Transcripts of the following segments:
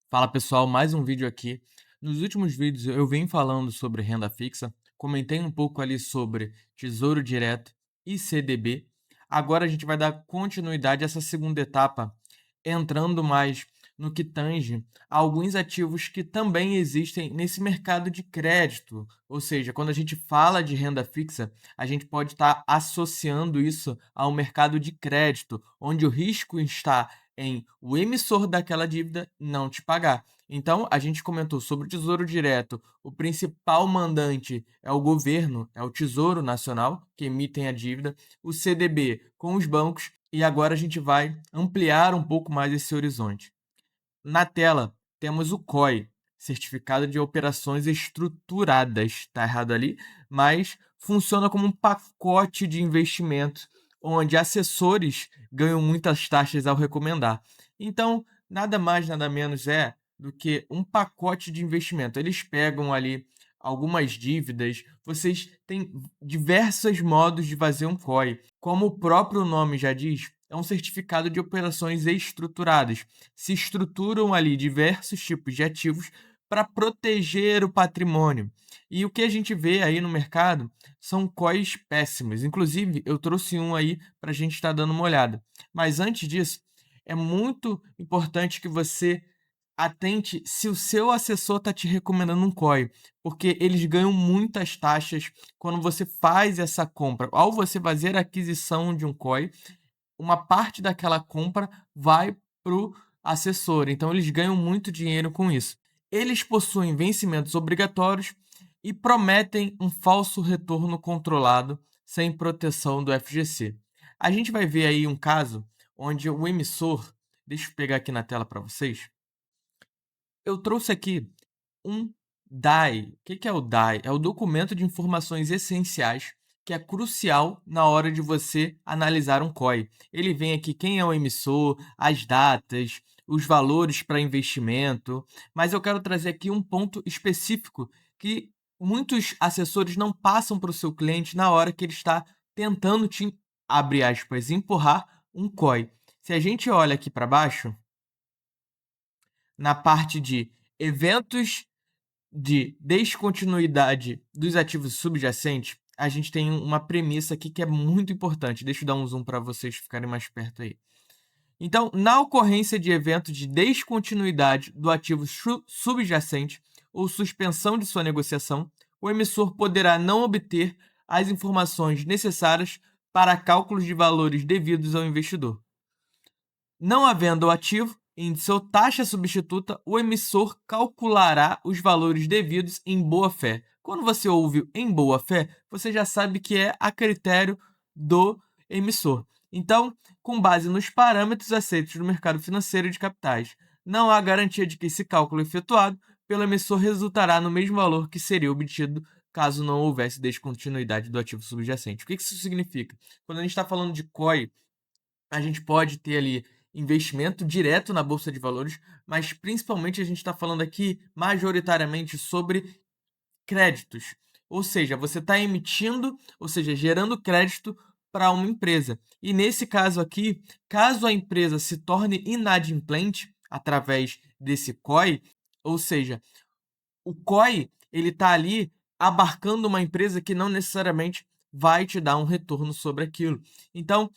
Fala pessoal, mais um vídeo aqui. Nos últimos vídeos eu venho falando sobre renda fixa, comentei um pouco ali sobre Tesouro Direto e CDB. Agora a gente vai dar continuidade a essa segunda etapa, entrando mais no que tange a alguns ativos que também existem nesse mercado de crédito. Ou seja, quando a gente fala de renda fixa, a gente pode estar associando isso ao mercado de crédito, onde o risco está em o emissor daquela dívida não te pagar. Então, a gente comentou sobre o Tesouro Direto. O principal mandante é o governo, é o Tesouro Nacional, que emitem a dívida, o CDB com os bancos, e agora a gente vai ampliar um pouco mais esse horizonte. Na tela, temos o COI, Certificado de Operações Estruturadas. Está errado ali, mas funciona como um pacote de investimentos onde assessores ganham muitas taxas ao recomendar. Então, nada mais, nada menos é do que um pacote de investimento. Eles pegam ali algumas dívidas, vocês têm diversos modos de fazer um COI. Como o próprio nome já diz, é um certificado de operações estruturadas. Se estruturam ali diversos tipos de ativos para proteger o patrimônio. E o que a gente vê aí no mercado são COIs péssimos. Inclusive, eu trouxe um aí para a gente estar dando uma olhada. Mas antes disso, é muito importante que você atente se o seu assessor está te recomendando um COI, porque eles ganham muitas taxas quando você faz essa compra. Ao você fazer a aquisição de um COI, uma parte daquela compra vai para o assessor, então eles ganham muito dinheiro com isso. Eles possuem vencimentos obrigatórios e prometem um falso retorno controlado sem proteção do FGC. A gente vai ver aí um caso onde o emissor, deixa eu pegar aqui na tela para vocês. Eu trouxe aqui um DAI. O que é o DAI? É o documento de informações essenciais que é crucial na hora de você analisar um COI. Ele vem aqui quem é o emissor, as datas, os valores para investimento, mas eu quero trazer aqui um ponto específico que muitos assessores não passam para o seu cliente na hora que ele está tentando te, abre aspas, empurrar um COI. Se a gente olha aqui para baixo, na parte de eventos de descontinuidade dos ativos subjacentes, a gente tem uma premissa aqui que é muito importante. Deixa eu dar um zoom para vocês ficarem mais perto aí. Então, na ocorrência de evento de descontinuidade do ativo subjacente ou suspensão de sua negociação, o emissor poderá não obter as informações necessárias para cálculos de valores devidos ao investidor. Não havendo o ativo em sua taxa substituta, o emissor calculará os valores devidos em boa-fé. Quando você ouve em boa-fé, você já sabe que é a critério do emissor. Então, com base nos parâmetros aceitos no mercado financeiro de capitais, não há garantia de que esse cálculo efetuado pelo emissor resultará no mesmo valor que seria obtido caso não houvesse descontinuidade do ativo subjacente. O que isso significa? Quando a gente está falando de COI, a gente pode ter ali investimento direto na bolsa de valores, mas principalmente a gente está falando aqui majoritariamente sobre créditos. Ou seja, você está emitindo, ou seja, gerando crédito para uma empresa. E nesse caso aqui, caso a empresa se torne inadimplente através desse COI, ou seja, o COI ele está ali abarcando uma empresa que não necessariamente vai te dar um retorno sobre aquilo. Então,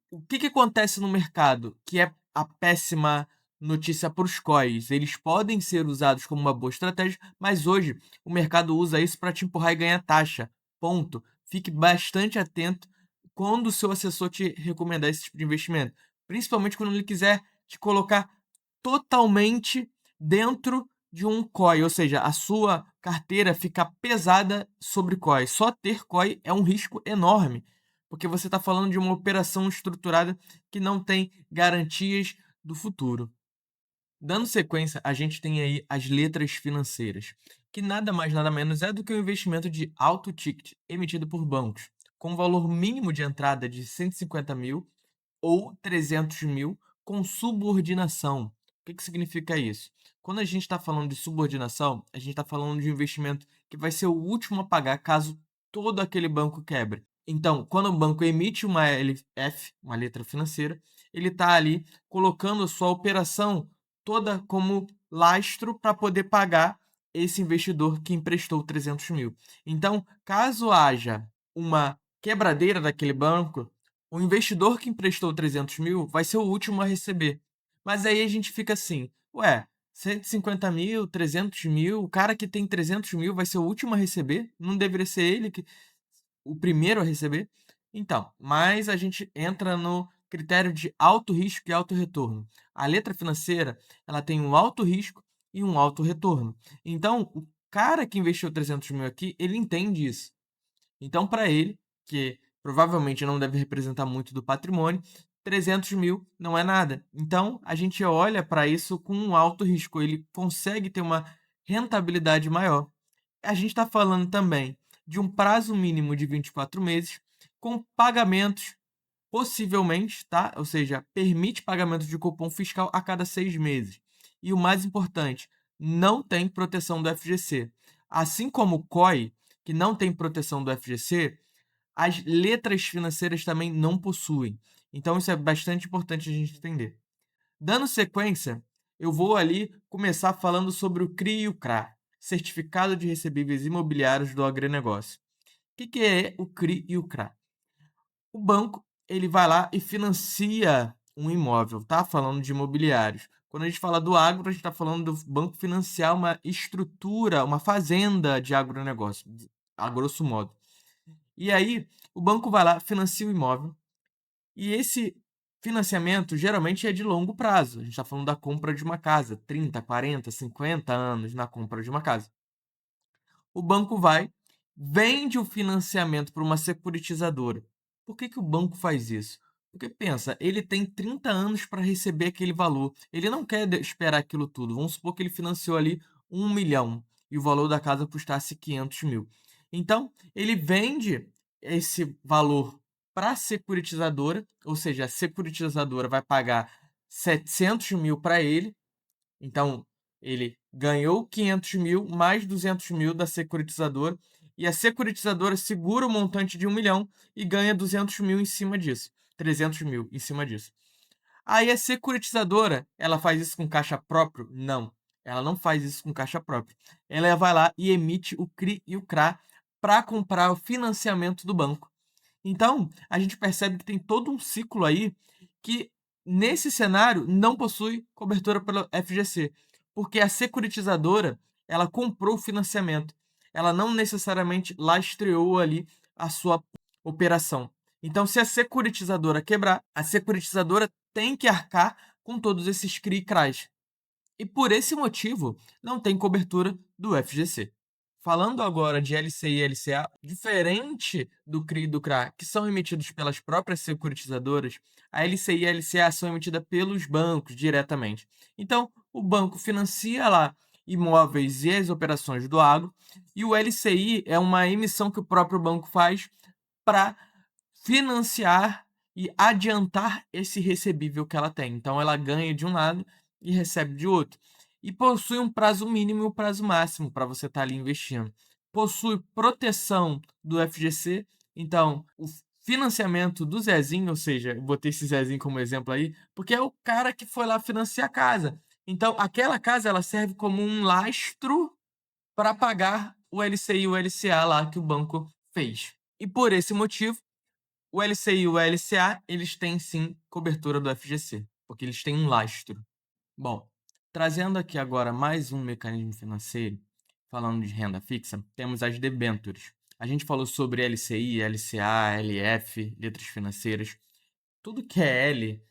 o que acontece no mercado, que é a péssima notícia para os COIs? Eles podem ser usados como uma boa estratégia, mas hoje o mercado usa isso para te empurrar e ganhar taxa. Ponto. Fique bastante atento quando o seu assessor te recomendar esse tipo de investimento, principalmente quando ele quiser te colocar totalmente dentro de um COI, ou seja, a sua carteira fica pesada sobre COI. Só ter COI é um risco enorme, porque você está falando de uma operação estruturada que não tem garantias do futuro. Dando sequência, a gente tem aí as letras financeiras, que nada mais nada menos é do que um investimento de alto ticket emitido por bancos, com valor mínimo de entrada de 150 mil ou 300 mil com subordinação. O que significa isso? Quando a gente está falando de subordinação, a gente está falando de um investimento que vai ser o último a pagar caso todo aquele banco quebre. Então, quando o banco emite uma LF, uma letra financeira, ele está ali colocando a sua operação toda como lastro para poder pagar esse investidor que emprestou 300 mil. Então, caso haja uma quebradeira daquele banco, o investidor que emprestou 300 mil vai ser o último a receber. Mas aí a gente fica assim, ué, 150 mil, 300 mil, o cara que tem 300 mil vai ser o último a receber? Não deveria ser ele que o primeiro a receber? Então, mas a gente entra no critério de alto risco e alto retorno. A letra financeira, ela tem um alto risco e um alto retorno. Então, o cara que investiu 300 mil aqui, ele entende isso. Então, para ele, que provavelmente não deve representar muito do patrimônio, 300 mil não é nada. Então, a gente olha para isso com um alto risco. Ele consegue ter uma rentabilidade maior. A gente está falando também de um prazo mínimo de 24 meses, com pagamentos possivelmente, tá? Ou seja, permite pagamento de cupom fiscal a cada 6 meses. E o mais importante, não tem proteção do FGC. Assim como o COI, que não tem proteção do FGC, as letras financeiras também não possuem. Então, isso é bastante importante a gente entender. Dando sequência, eu vou ali começar falando sobre o CRI e o CRA, Certificado de Recebíveis Imobiliários do Agronegócio. O que é o CRI e o CRA? O banco, ele vai lá e financia um imóvel, tá? Falando de imobiliários. Quando a gente fala do agro, a gente está falando do banco financiar uma estrutura, uma fazenda de agronegócio, a grosso modo. E aí, o banco vai lá, financia o imóvel, e esse financiamento geralmente é de longo prazo. A gente está falando da compra de uma casa, 30, 40, 50 anos na compra de uma casa. O banco vai, vende o financiamento para uma securitizadora. Por que o banco faz isso? Porque pensa, ele tem 30 anos para receber aquele valor. Ele não quer esperar aquilo tudo. Vamos supor que ele financiou ali 1 milhão e o valor da casa custasse 500 mil. Então, ele vende esse valor para a securitizadora, ou seja, a securitizadora vai pagar 700 mil para ele. Então, ele ganhou 500 mil mais 200 mil da securitizadora, e a securitizadora segura o montante de 1 milhão e ganha 200 mil em cima disso, 300 mil em cima disso. Aí a securitizadora, ela faz isso com caixa próprio? Não, ela não faz isso com caixa próprio. Ela vai lá e emite o CRI e o CRA para comprar o financiamento do banco. Então, a gente percebe que tem todo um ciclo aí que, nesse cenário, não possui cobertura pelo FGC, porque a securitizadora, ela comprou o financiamento, ela não necessariamente lastreou ali a sua operação. Então, se a securitizadora quebrar, a securitizadora tem que arcar com todos esses CRI e CRAs. E por esse motivo, não tem cobertura do FGC. Falando agora de LCI e LCA, diferente do CRI e do CRA, que são emitidos pelas próprias securitizadoras, a LCI e a LCA são emitidas pelos bancos diretamente. Então, o banco financia lá imóveis e as operações do agro, e o LCI é uma emissão que o próprio banco faz para financiar e adiantar esse recebível que ela tem. Então, ela ganha de um lado e recebe de outro. E possui um prazo mínimo e um prazo máximo para você estar ali investindo. Possui proteção do FGC. Então, o financiamento do Zezinho, ou seja, eu botei esse Zezinho como exemplo aí, porque é o cara que foi lá financiar a casa. Então, aquela casa ela serve como um lastro para pagar o LCI e o LCA lá que o banco fez. E por esse motivo, o LCI e o LCA, eles têm sim cobertura do FGC, porque eles têm um lastro. Bom, trazendo aqui agora mais um mecanismo financeiro, falando de renda fixa, temos as debêntures. A gente falou sobre LCI, LCA, LF, letras financeiras. Tudo que é L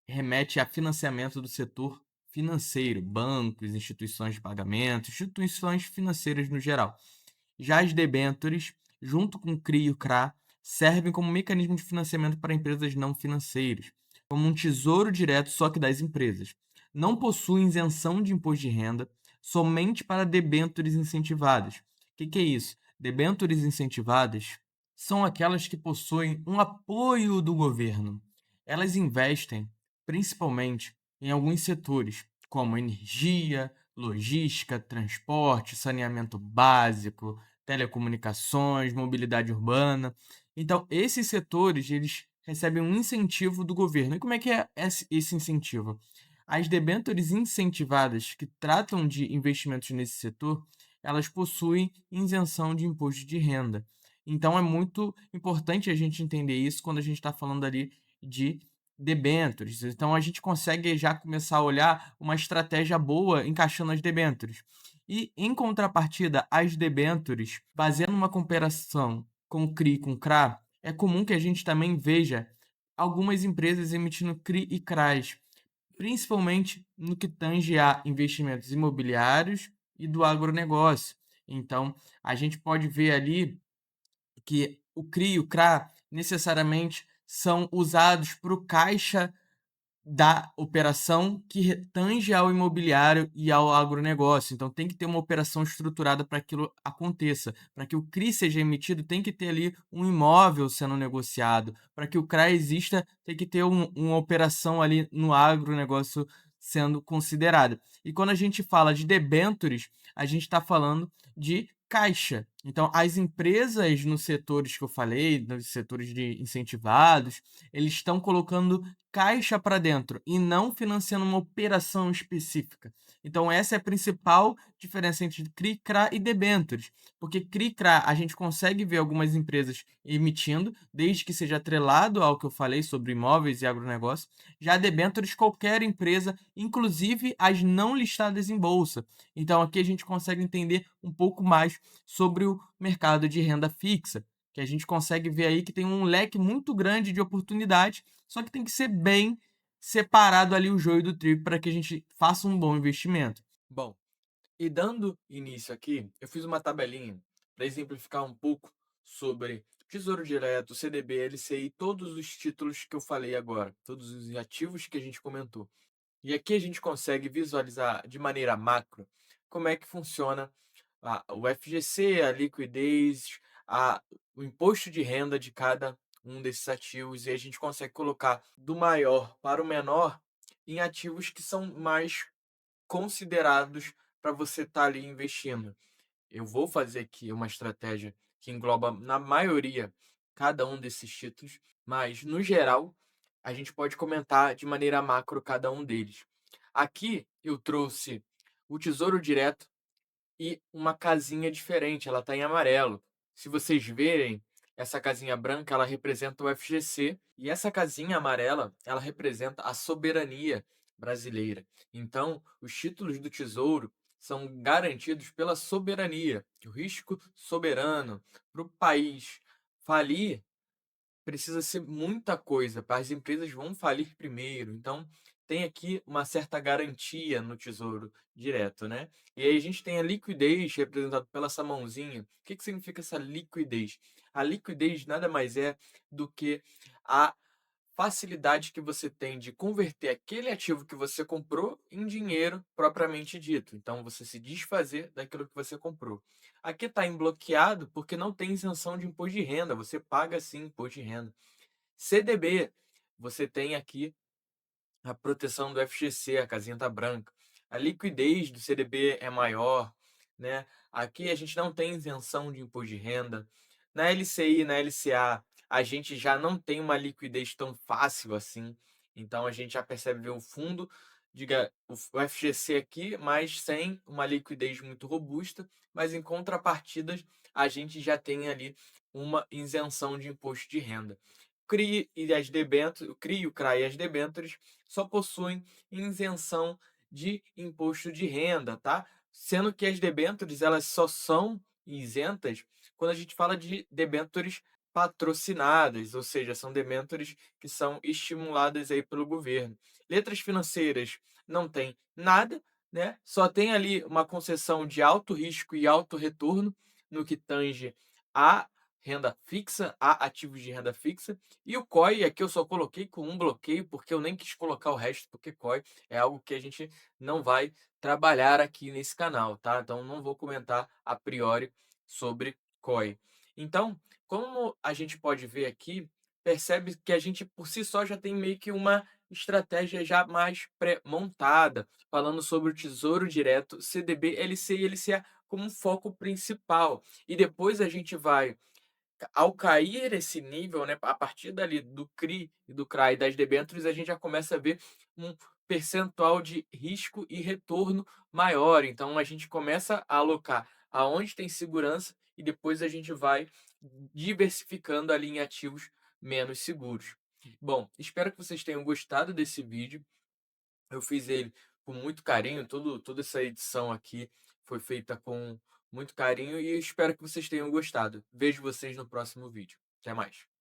remete a financiamento do setor financeiro, bancos, instituições de pagamento, instituições financeiras no geral. Já as debêntures, junto com o CRI e o CRA, servem como mecanismo de financiamento para empresas não financeiras, como um tesouro direto só que das empresas. Não possuem isenção de imposto de renda, somente para debêntures incentivadas. O que é isso? Debêntures incentivadas são aquelas que possuem um apoio do governo. Elas investem principalmente em alguns setores, como energia, logística, transporte, saneamento básico, telecomunicações, mobilidade urbana. Então, esses setores, eles recebem um incentivo do governo. E como é que é esse incentivo? As debêntures incentivadas que tratam de investimentos nesse setor, elas possuem isenção de imposto de renda. Então é muito importante a gente entender isso quando a gente está falando ali de debêntures. Então a gente consegue já começar a olhar uma estratégia boa encaixando as debêntures. E em contrapartida, as debêntures, baseando uma comparação com o CRI e com o CRA, é comum que a gente também veja algumas empresas emitindo CRI e CRAs, principalmente no que tange a investimentos imobiliários e do agronegócio. Então, a gente pode ver ali que o CRI e o CRA necessariamente são usados para o caixa da operação que tange ao imobiliário e ao agronegócio. Então tem que ter uma operação estruturada para aquilo aconteça. Para que o CRI seja emitido, tem que ter ali um imóvel sendo negociado. Para que o CRA exista, tem que ter uma operação ali no agronegócio sendo considerada. E quando a gente fala de debêntures, a gente está falando de caixa. Então, as empresas nos setores que eu falei, nos setores de incentivados, eles estão colocando caixa para dentro e não financiando uma operação específica. Então, essa é a principal diferença entre CRI, CRA e debêntures. Porque CRI e CRA a gente consegue ver algumas empresas emitindo, desde que seja atrelado ao que eu falei sobre imóveis e agronegócio. Já debêntures, qualquer empresa, inclusive as não listadas em bolsa. Então, aqui a gente consegue entender um pouco mais sobre o mercado de renda fixa, que a gente consegue ver aí que tem um leque muito grande de oportunidades, só que tem que ser bem separado ali o joio do trigo para que a gente faça um bom investimento. Bom, e dando início aqui, eu fiz uma tabelinha para exemplificar um pouco sobre Tesouro Direto, CDB, LCI, todos os títulos que eu falei agora, todos os ativos que a gente comentou. E aqui a gente consegue visualizar de maneira macro como é que funciona o FGC, a liquidez, o imposto de renda de cada um desses ativos, e a gente consegue colocar do maior para o menor em ativos que são mais considerados para você estar ali investindo. Eu vou fazer aqui uma estratégia que engloba, na maioria, cada um desses títulos, mas, no geral, a gente pode comentar de maneira macro cada um deles. Aqui eu trouxe o Tesouro Direto e uma casinha diferente, ela está em amarelo. Se vocês verem, essa casinha branca, ela representa o FGC e essa casinha amarela, ela representa a soberania brasileira. Então, os títulos do Tesouro são garantidos pela soberania, o risco soberano para o país falir precisa ser muita coisa, as empresas vão falir primeiro, então tem aqui uma certa garantia no Tesouro Direto, né. E aí a gente tem a liquidez representado pela essa mãozinha. O que que significa essa liquidez? A liquidez nada mais é do que a facilidade que você tem de converter aquele ativo que você comprou em dinheiro propriamente dito. Então, você se desfazer daquilo que você comprou. Aqui está em bloqueado porque não tem isenção de imposto de renda, você paga sim imposto de renda. CDB, você tem aqui a proteção do FGC, a casinha tá branca. A liquidez do CDB é maior, né? Aqui a gente não tem isenção de imposto de renda. Na LCI, na LCA, a gente já não tem uma liquidez tão fácil assim. Então a gente já percebe ver o fundo, diga, o FGC aqui, mas sem uma liquidez muito robusta, mas em contrapartidas a gente já tem ali uma isenção de imposto de renda. CRI e as debêntures, o CRI, o CRA e as debêntures só possuem isenção de imposto de renda, tá? Sendo que as debêntures elas só são isentas quando a gente fala de debêntures patrocinadas, ou seja, são debêntures que são estimuladas aí pelo governo. Letras financeiras não tem nada, né? Só tem ali uma concessão de alto risco e alto retorno no que tange a renda fixa, a ativos de renda fixa, e o COI aqui eu só coloquei com um bloqueio, porque eu nem quis colocar o resto, porque COI é algo que a gente não vai trabalhar aqui nesse canal, tá? Então não vou comentar a priori sobre COI. Então, como a gente pode ver aqui, percebe que a gente por si só já tem meio que uma estratégia já mais pré-montada, falando sobre o Tesouro Direto, CDB, LC e LCA como um foco principal. E depois a gente vai ao cair esse nível, né, a partir dali do CRI e do CRA e das debêntures, a gente já começa a ver um percentual de risco e retorno maior. Então a gente começa a alocar aonde tem segurança e depois a gente vai diversificando ali em ativos menos seguros. Bom, espero que vocês tenham gostado desse vídeo. Eu fiz ele com muito carinho, toda essa edição aqui foi feita com muito carinho e espero que vocês tenham gostado. Vejo vocês no próximo vídeo. Até mais.